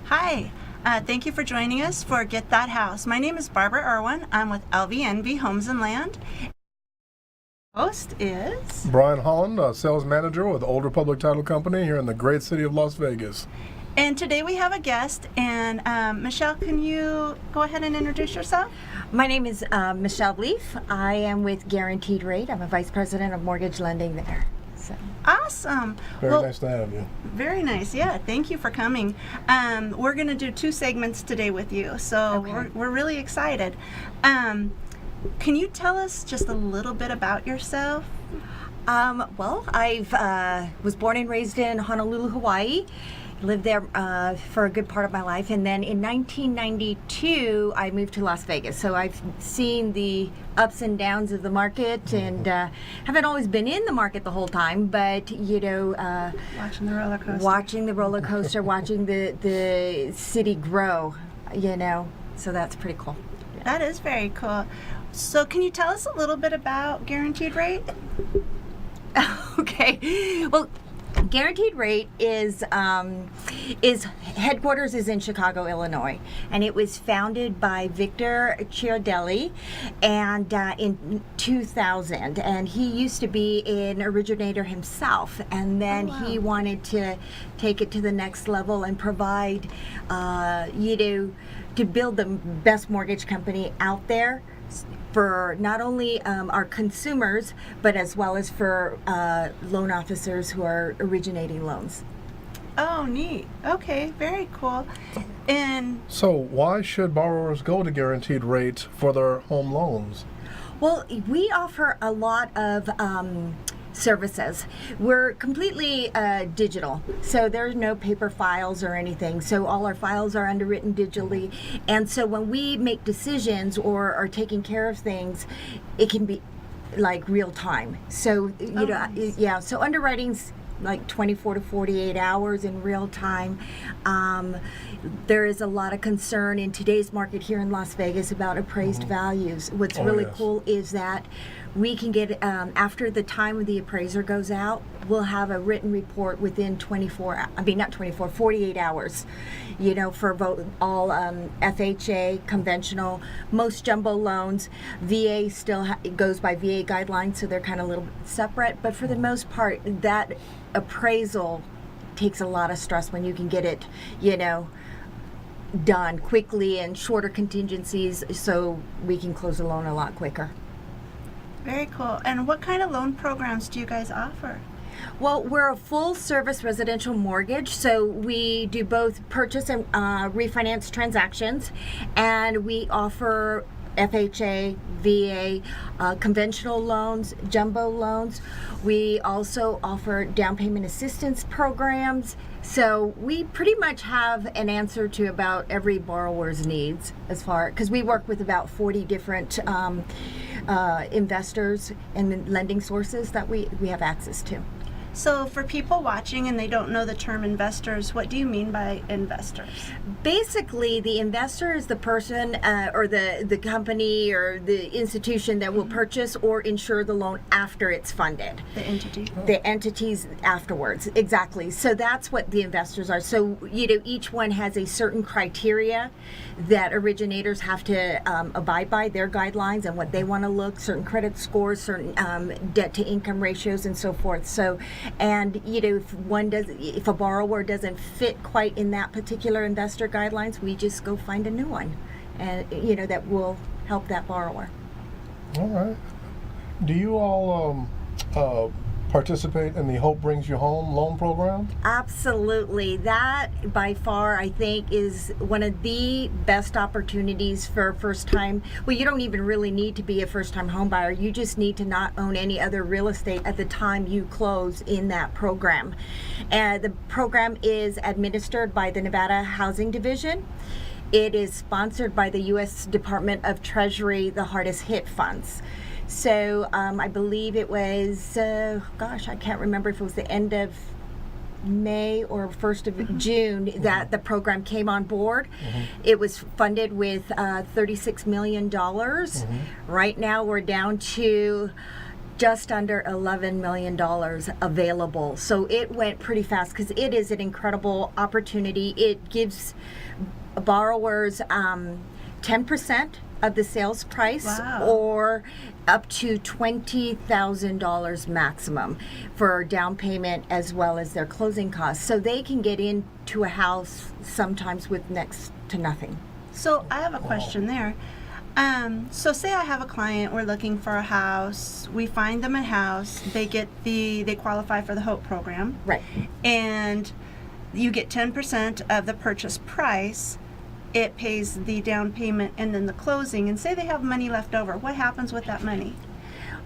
Hi, thank you for joining us for Get That House. My name is Barbara Irwin. I'm with LVNV Homes and Land. Host is Brian Holland, sales manager with Old Republic Title Company here in the great city of Las Vegas. and today we have a guest. And Michelle, can you go ahead and introduce yourself? My name is Michelle Leaf. I am with Guaranteed Rate. I'm a vice president of mortgage lending there. So. Awesome. Very nice to have you. Very nice. Yeah, thank you for coming. We're going to do 2 segments today with you, so Okay. we're really excited. Can you tell us just a little bit about yourself? Well, I was born and raised in Honolulu, Hawaii. Lived there for a good part of my life, and then in 1992 I moved to Las Vegas. So I've seen the ups and downs of the market, and haven't always been in the market the whole time, but Watching the roller coaster. watching the roller coaster, watching the city grow, so that's pretty cool. That is very cool. So can you tell us a little bit about Guaranteed Rate? Okay. Well, Guaranteed Rate is headquarters is in Chicago, Illinois, and it was founded by Victor Chiardelli, and in 2000. And he used to be an originator himself, and then he wanted to take it to the next level and provide, to build the best mortgage company out there for not only our consumers, but as well as for loan officers who are originating loans. Oh, neat. Okay, very cool. And So why should borrowers go to Guaranteed Rate for their home loans? Well, we offer a lot of services. We're completely digital, so there's no paper files or anything. So all our files are underwritten digitally, and so when we make decisions or are taking care of things, it can be like real time. So Nice. yeah. So underwriting's like 24 to 48 hours in real time. There is a lot of concern in today's market here in Las Vegas about appraised values. What's really Yes. cool is that we can get, after the time the appraiser goes out, we'll have a written report within 48 hours, for all FHA, conventional, most jumbo loans. VA still goes by VA guidelines, so they're kind of a little bit separate, but for the most part, that appraisal takes a lot of stress when you can get it, done quickly and shorter contingencies, so we can close the loan a lot quicker. very cool. And what kind of loan programs do you guys offer? Well, we're a full-service residential mortgage, so we do both purchase and refinance transactions, and we offer FHA, VA, conventional loans, jumbo loans. We also offer down payment assistance programs. So we pretty much have an answer to about every borrower's needs, because we work with about 40 different investors and lending sources that we have access to. So for people watching and they don't know the term investors, what do you mean by investors? Basically, the investor is the person or the company or the institution that will purchase or insure the loan after it's funded. The entity? The entities afterwards, exactly. So that's what the investors are. So, each one has a certain criteria that originators have to abide by, their guidelines and what they want to look, certain credit scores, certain debt to income ratios, and so forth. So, and if a borrower doesn't fit quite in that particular investor guidelines, we just go find a new one, and that will help that borrower. All right. Do you all participate in the Hope Brings You Home loan program? Absolutely. That, by far, I think, is one of the best opportunities for first time. Well, you don't even really need to be a first time home buyer. You just need to not own any other real estate at the time you close in that program. And the program is administered by the Nevada Housing Division. It is sponsored by the U.S. Department of Treasury, the hardest hit funds. So I believe it was, I can't remember if it was the end of May or 1st of June that the program came on board. It was funded with $36 million. Right now we're down to just under $11 million available. So it went pretty fast because it is an incredible opportunity. It gives borrowers 10% of the sales price. Wow. Or up to $20,000 maximum for down payment as well as their closing costs. So they can get into a house sometimes with next to nothing. So I have a question there. So say I have a client, we're looking for a house, we find them a house, they qualify for the HOPE program. Right. And you get 10% of the purchase price. It pays the down payment and then the closing. And say they have money left over. What happens with that money?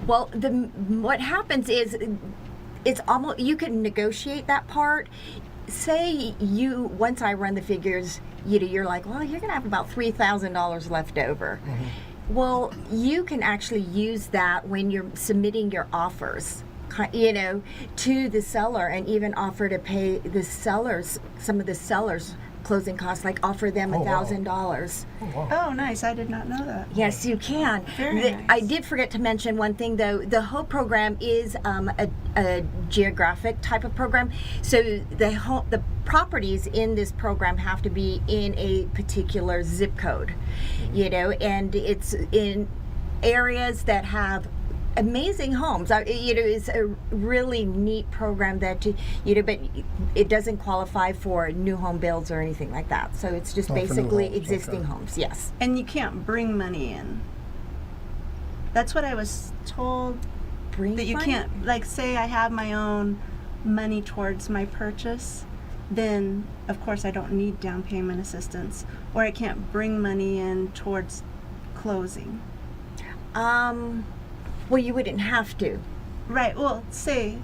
Well, what happens is it's almost, you can negotiate that part. Say once I run the figures, you're like, well, you're going to have about $3,000 left over. Mm-hmm. Well, you can actually use that when you're submitting your offers, to the seller, and even offer to pay the sellers, some of the sellers' closing costs, like offer them Oh, wow. $1,000. Oh, wow. Oh, nice. I did not know that. Yes, you can. Very nice. I did forget to mention one thing, though. The HOPE program is a geographic type of program. So the properties in this program have to be in a particular zip code, and it's in areas that have amazing homes. It's a really neat program that but it doesn't qualify for new home builds or anything like that. So it's just Oh, for new basically homes, existing okay. homes. Yes. And you can't bring money in. That's what I was told, Bring that you money? can't, like say I have my own money towards my purchase, then of course I don't need down payment assistance, or I can't bring money in towards closing. Well, you wouldn't have to. Right. Well, say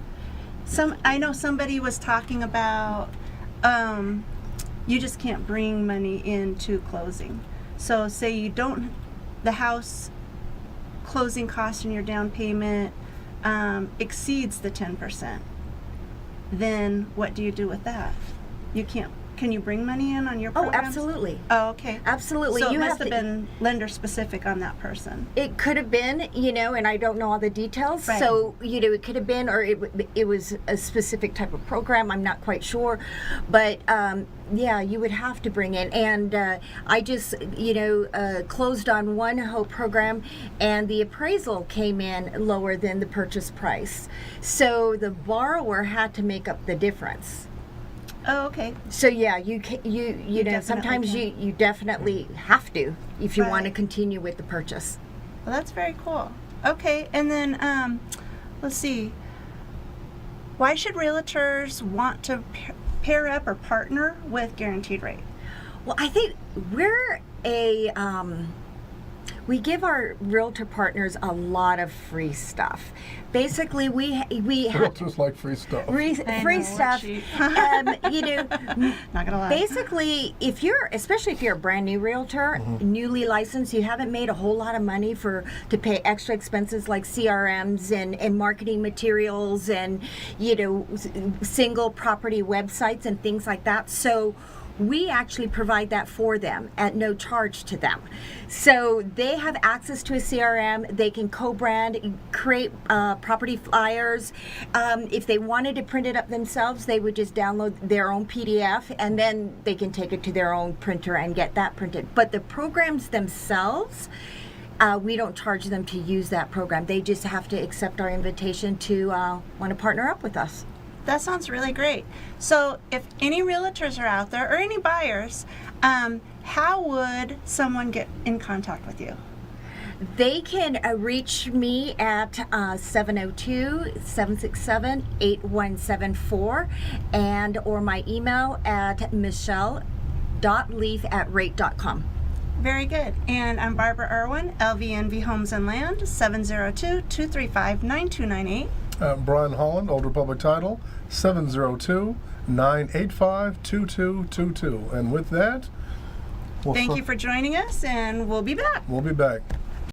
I know somebody was talking about you just can't bring money into closing. So say the house closing cost and your down payment exceeds the 10%. Then what do you do with that? You can't. Can you bring money in on your Oh, programs? absolutely. Oh, okay. Absolutely. So You it must have have to- been lender specific on that person. It could have been, and I don't know all the details. Right. So, it could have been, or it was a specific type of program. I'm not quite sure. But, yeah, you would have to bring in. And I just, closed on one HOPE program, and the appraisal came in lower than the purchase price. So the borrower had to make up the difference. Oh, okay. So yeah, you definitely sometimes can. you definitely have to if you want to Right. continue with the purchase. Well, that's very cool. Okay, and then let's see. Why should realtors want to pair up or partner with Guaranteed Rate? Well, I think we're we give our realtor partners a lot of free stuff. Basically, we have Realtors like free stuff. free know, stuff. what Not gonna lie. Basically, especially if you're a brand new realtor, newly licensed, you haven't made a whole lot of money to pay extra expenses like CRMs and marketing materials and single property websites and things like that. So we actually provide that for them at no charge to them. So they have access to a CRM. They can co-brand, create property flyers. If they wanted to print it up themselves, they would just download their own PDF, and then they can take it to their own printer and get that printed. But the programs themselves, we don't charge them to use that program. They just have to accept our invitation to want to partner up with us. That sounds really great. So if any realtors are out there or any buyers, how would someone get in contact with you? They can reach me at 702-767-8174 or my email at michelle.leaf@rate.com. Very good. And I'm Barbara Irwin, LVNV Homes and Land, 702-235-9298. Brian Holland, Old Republic Title, 702-985-2222. And with that, Thank you for joining us, and we'll be back. we'll be back.